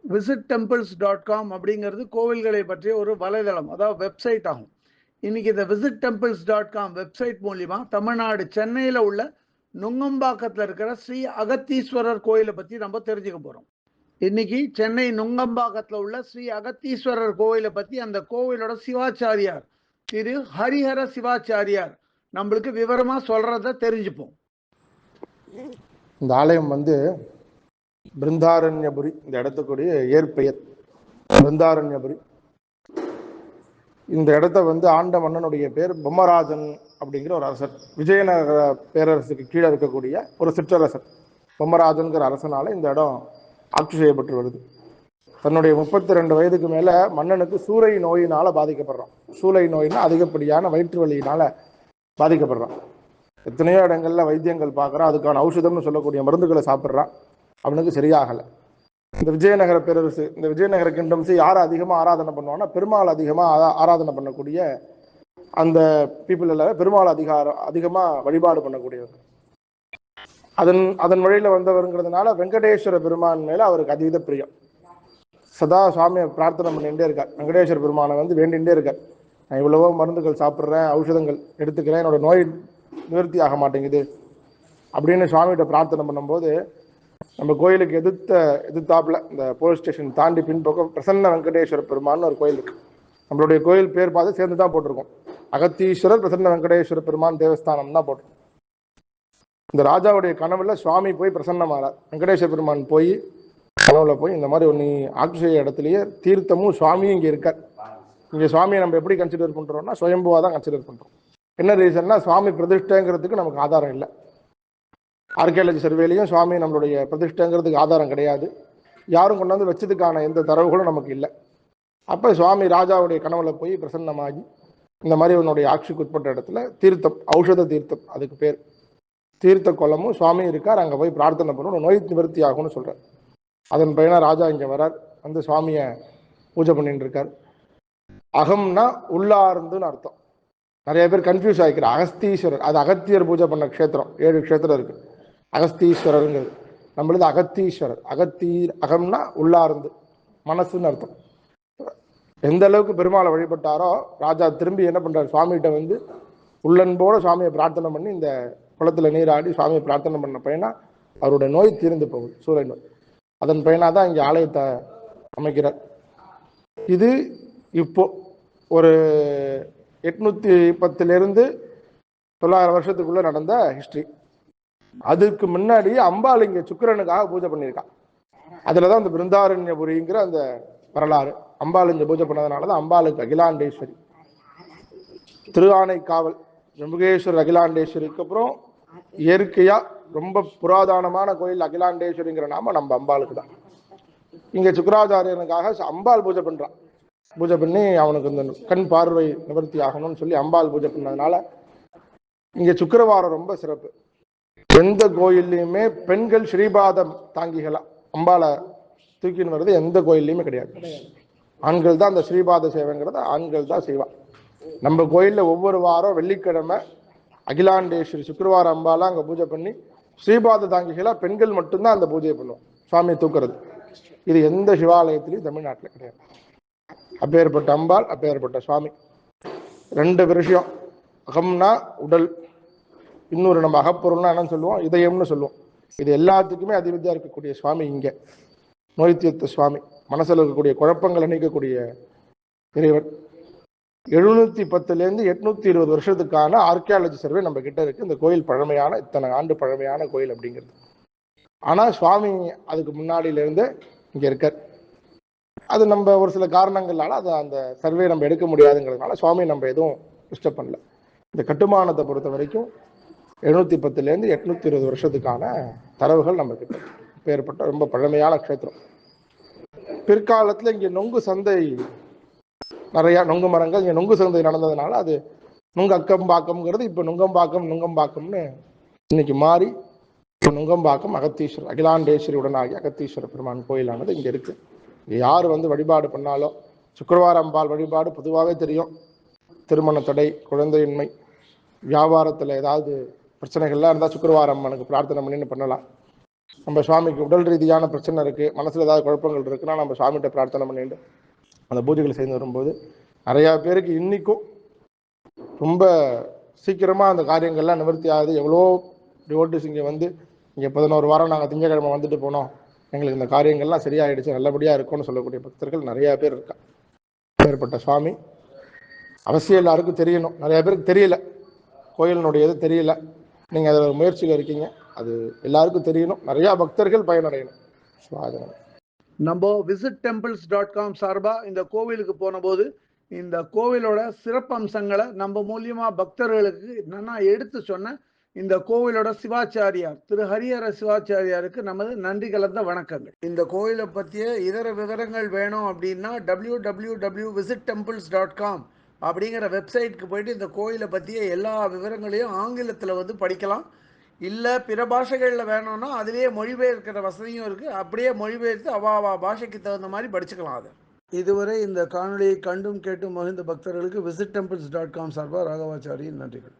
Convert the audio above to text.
visittemples.com அப்படிங்கிறது கோவில்களை பற்றிய ஒரு வலைதளம், அதாவது வெப்சைட் ஆகும். இன்னைக்கு இந்த visittemples.com வெப்சைட் மூலிமா தமிழ்நாடு சென்னையில் உள்ள நுங்கம்பாக்கத்தில் இருக்கிற ஸ்ரீ அகத்தீஸ்வரர் கோயிலை பற்றி நம்ம தெரிஞ்சுக்க போகிறோம். இன்னைக்கு சென்னை நுங்கம்பாக்கத்தில் உள்ள ஸ்ரீ அகத்தீஸ்வரர் கோயிலை பற்றி அந்த கோவிலோட சிவாச்சாரியார் திரு ஹரிஹர சிவாச்சாரியார் நம்மளுக்கு விவரமா சொல்றத தெரிஞ்சுப்போம். இந்த ஆலயம் பிருந்தாரண்யபுரி, இந்த இடத்துக்குரிய ஏற்பெயர் பிருந்தாரண்யபுரி. இந்த இடத்த ஆண்ட மன்னனுடைய பேர் பொம்மராஜன் அப்படிங்கிற ஒரு அரசர். விஜயநகர பேரரசுக்கு கீழே இருக்கக்கூடிய ஒரு சிற்றரசர் பொம்மராஜன்கிற அரசனால இந்த இடம் ஆட்சி செய்யப்பட்டு வருது. தன்னுடைய 32 வயதுக்கு மேல மன்னனுக்கு சூளை நோயினால பாதிக்கப்படுறான். சூளை நோயினா அதிகப்படியான வயிற்று வலியினால பாதிக்கப்படுறான். எத்தனையோ இடங்கள்ல வைத்தியங்கள் பார்க்குறான், அதுக்கான ஔஷதம்னு சொல்லக்கூடிய மருந்துகளை சாப்பிட்றான், அவனுக்கு சரியாகலை. இந்த விஜயநகர பேரரசு, இந்த விஜயநகர கிங்டம்ஸ் யாரை அதிகமாக ஆராதனை பண்ணுவான்னா பெருமாள் அதிகமாக ஆராதனை பண்ணக்கூடிய அந்த பீப்புள் எல்லாரும் பெருமாள் அதிகமாக வழிபாடு பண்ணக்கூடியவர். அதன் வழியில் வந்தவருங்கிறதுனால வெங்கடேஸ்வர பெருமான் மேலே அவருக்கு அதீத பிரியம். சதா சுவாமியை பிரார்த்தனை பண்ணிகிட்டே இருக்கார். வெங்கடேஸ்வர பெருமானை வேண்டிகிட்டே இருக்கார். நான் இவ்வளவோ மருந்துகள் சாப்பிட்றேன், ஔஷதங்கள் எடுத்துக்கிறேன், என்னோட நோய் நிவர்த்தி ஆக மாட்டேங்குது அப்படின்னு சுவாமிகிட்ட பிரார்த்தனை பண்ணும்போது, நம்ம கோயிலுக்கு எதிர்த்தாப்புல இந்த போலீஸ் ஸ்டேஷன் தாண்டி பின்பக்கம் பிரசன்ன வெங்கடேஸ்வர பெருமான்னு ஒரு கோயில் இருக்கு. நம்மளுடைய கோயில் பேர் பார்த்து சேர்ந்து தான் போட்டிருக்கோம். அகத்தீஸ்வரர் பிரசன்ன வெங்கடேஸ்வர பெருமான் தேவஸ்தானம் தான் போட்டிருக்கோம். இந்த ராஜாவுடைய கனவுல சுவாமி போய் பிரசன்னமாறார். வெங்கடேஸ்வர பெருமான் போய் கனவுல போய் இந்த மாதிரி ஒன்று ஆட்சி செய்ய இடத்துலயே தீர்த்தமும் சுவாமியும் இங்கே இருக்கார். இங்கே சுவாமியை நம்ம எப்படி கன்சிடர் பண்றோம்னா சுயம்புவா தான் கன்சிடர் பண்றோம். என்ன ரீசன்னா சுவாமி பிரதிஷ்டைங்கிறதுக்கு நமக்கு ஆதாரம் இல்லை. ஆர்கியாலஜி சர்வேலையும் சுவாமி நம்மளுடைய பிரதிஷ்டைங்கிறதுக்கு ஆதாரம் கிடையாது. யாரும் கொண்டாந்து வச்சதுக்கான எந்த தரவுகளும் நமக்கு இல்லை. அப்போ சுவாமி ராஜாவுடைய கனவுல போய் பிரசன்னமாகி இந்த மாதிரி உன்னுடைய ஆட்சிக்கு உட்பட்ட இடத்துல தீர்த்தம், ஔஷத தீர்த்தம், அதுக்கு பேர் தீர்த்த குளமும் சுவாமி இருக்கார். அங்கே போய் பிரார்த்தனை பண்ணணும், நோய் நிவர்த்தி ஆகும்னு சொல்றார். அதன் பயனா ராஜா இங்கே வரார், சுவாமியை பூஜை பண்ணிட்டு இருக்கார். அகம்னா உள்ளார்ந்துன்னு அர்த்தம். நிறைய பேர் கன்ஃபியூஸ் ஆகிக்கிறார். அகஸ்தீஸ்வரர் அது அகத்தியர் பூஜை பண்ண க்ஷேத்திரம், 7 க்ஷேத்திரம் இருக்கு. அகஸ்தீஸ்வரருங்கிறது நம்மளது அகத்தீஸ்வரர். அகம்னா உள்ளார்ந்து மனசுன்னு அர்த்தம். எந்த அளவுக்கு பெருமாளை வழிபட்டாரோ ராஜா திரும்பி என்ன பண்றாரு, சுவாமிகிட்ட உள்ளன்போட சுவாமியை பிரார்த்தனை பண்ணி இந்த குளத்துல நீராடி சுவாமியை பிரார்த்தனை பண்ண பையனா அவருடைய நோய் தீர்ந்து போகுது, சூளை நோய். அதன் பயனாதான் இங்கே ஆலயத்தை அமைக்கிறார். இது இப்போ ஒரு 810 900 வருஷத்துக்குள்ள நடந்த ஹிஸ்டரி. அதுக்கு முன்னாடி அம்பாள் இங்க சுக்கிரனுக்காக பூஜை பண்ணியிருக்கான். அதுலதான் அந்த பிருந்தாரண்யபுரிங்கிற அந்த வரலாறு. அம்பாள் இங்க பூஜை பண்ணதுனாலதான் அம்பாளுக்கு அகிலாண்டேஸ்வரி. திருஆனைக்காவல் ஜம்புகேஸ்வரர் அகிலாண்டேஸ்வரிக்கு அப்புறம் இயற்கையா ரொம்ப புராதனமான கோயில் அகிலாண்டேஸ்வரிங்கிற நாம நம்ம அம்பாளுக்கு தான். இங்க சுக்கராச்சாரியனுக்காக அம்பாள் பூஜை பண்றான். பூஜை பண்ணி அவனுக்கு இந்த கண் பார்வை நிவர்த்தி ஆகணும்னு சொல்லி அம்பாள் பூஜை பண்ணதுனால இங்க சுக்கிரவாரம் ரொம்ப சிறப்பு. எந்த கோயில்லையுமே பெண்கள் ஸ்ரீபாதம் தாங்கிகளா அம்பாளை தூக்கின்னு வர்றது எந்த கோயில்லையுமே கிடையாது. ஆண்கள் தான் அந்த ஸ்ரீபாத சேவைங்கிறத ஆண்கள் தான் செய்வான். நம்ம கோயில்ல ஒவ்வொரு வாரம் வெள்ளிக்கிழமை அகிலாண்டேஸ்வரி சுக்கிரவார அம்பாலா அங்க பூஜை பண்ணி ஸ்ரீபாத தாங்கிகளா பெண்கள் மட்டும்தான் அந்த பூஜையை பண்ணுவோம், சுவாமியை தூக்குறது. இது எந்த சிவாலயத்திலையும் தமிழ்நாட்டில் கிடையாது. அப்பேற்பட்ட அம்பாள், அப்பேற்பட்ட சுவாமி. 2 விஷயம். அகம்னா உடல், இன்னொரு நம்ம அகப்பொருள்னா என்னன்னு சொல்லுவோம், இதயம்னு சொல்லுவோம். இது எல்லாத்துக்குமே அதிபதியா இருக்கக்கூடிய சுவாமி இங்க நோய் தீர்த்த சுவாமி. மனசுல இருக்கக்கூடிய குழப்பங்களை நீக்கக்கூடிய இறைவன். 710 820 வருஷத்துக்கான ஆர்கியாலஜி சர்வே நம்ம கிட்ட இருக்கு. இந்த கோயில் பழமையான, இத்தனை ஆண்டு பழமையான கோயில் அப்படிங்கிறது. ஆனா சுவாமி அதுக்கு முன்னாடியில இருந்து இங்க இருக்கார். அது நம்ம ஒரு சில காரணங்களால அது அந்த சர்வே நம்ம எடுக்க முடியாதுங்கிறதுனால சுவாமி நம்ம எதுவும் டிஸ்டர்ப் பண்ணல. இந்த கட்டுமானத்தை பொறுத்த வரைக்கும் 710 820 வருஷத்துக்கான தரவுகள் நம்ம கிட்ட ஏற்பட்ட ரொம்ப பழமையான க்ஷேத்திரம். பிற்காலத்துல இங்க நொங்கு சந்தை, நிறைய நொங்கு மரங்கள், இங்க நொங்கு சந்தை நடந்ததுனால அது நுங்க அக்கம்பாக்கம்ங்கிறது இப்ப நுங்கம்பாக்கம்னு இன்னைக்கு மாறி நுங்கம்பாக்கம் அகத்தீஸ்வரர் அகிலாண்டேஸ்வரி உடனாகி அகத்தீஸ்வர பெருமான் கோயிலானது இங்க இருக்கு. யார் வழிபாடு பண்ணாலும் சுக்கிரவார அம்பாள் வழிபாடு பொதுவாகவே தெரியும். திருமண தடை, குழந்தையின்மை, வியாபாரத்துல ஏதாவது பிரச்சனைகள்லாம் இருந்தால் சுக்கிரவார அம்மனுக்கு பிரார்த்தனை பண்ணி பண்ணலாம். நம்ம சுவாமிக்கு உடல் ரீதியான பிரச்சனை இருக்குது, மனசில் ஏதாவது குழப்பங்கள் இருக்குன்னா நம்ம சுவாமிகிட்ட பிரார்த்தனை பண்ணிட்டு அந்த பூஜைகளை செய்து வரும்போது நிறையா பேருக்கு இன்றைக்கும் ரொம்ப சீக்கிரமாக அந்த காரியங்கள்லாம் நிவர்த்தி ஆகுது. எவ்வளோ டிவோட்டிஸ் இங்கே வந்து இங்கே 11 வாரம் நாங்கள் திங்கக்கிழமை வந்துட்டு போனோம், எங்களுக்கு இந்த காரியங்கள்லாம் சரியாயிடுச்சு, நல்லபடியாக இருக்கும்னு சொல்லக்கூடிய பக்தர்கள் நிறையா பேர் இருக்கா. ஏற்பட்ட சுவாமி அவசியம் எல்லாருக்கும் தெரியணும். நிறைய பேருக்கு தெரியல, கோயிலினுடையது தெரியல. நீங்கள் அதில் முயற்சியில் இருக்கீங்க, அது எல்லாருக்கும் தெரியணும், நிறையா பக்தர்கள் பயனடையணும். ஸோ அதனால் நம்ம visittemples.com சார்பாக இந்த கோவிலுக்கு போன போது இந்த கோவிலோட சிறப்பம்சங்களை நம்ம மூலியமா பக்தர்களுக்கு என்னன்னா எடுத்து சொன்ன இந்த கோவிலோட சிவாச்சாரியார் திரு ஹரிஹர சிவாச்சாரியாருக்கு நமது நன்றி கலந்த வணக்கங்கள். இந்த கோவிலை பற்றிய இதர விவரங்கள் வேணும் அப்படின்னா www.visittemples.com அப்படிங்கிற வெப்சைட்டுக்கு போயிட்டு இந்த கோயிலை பற்றிய எல்லா விவரங்களையும் ஆங்கிலத்தில் வந்து படிக்கலாம். இல்லை பிற பாஷைகளில் வேணும்னா அதிலேயே மொழிபெயர்க்கிற வசதியும் இருக்குது, அப்படியே மொழிபெயர்த்து அவாவா பாஷைக்கு தகுந்த மாதிரி படிச்சுக்கலாம். அதை இதுவரை இந்த காணொலியை கண்டும் கேட்டும் மகிழ்ந்த பக்தர்களுக்கு visittemples.com சார்பாக ராகவாச்சாரியின் நன்றிகள்.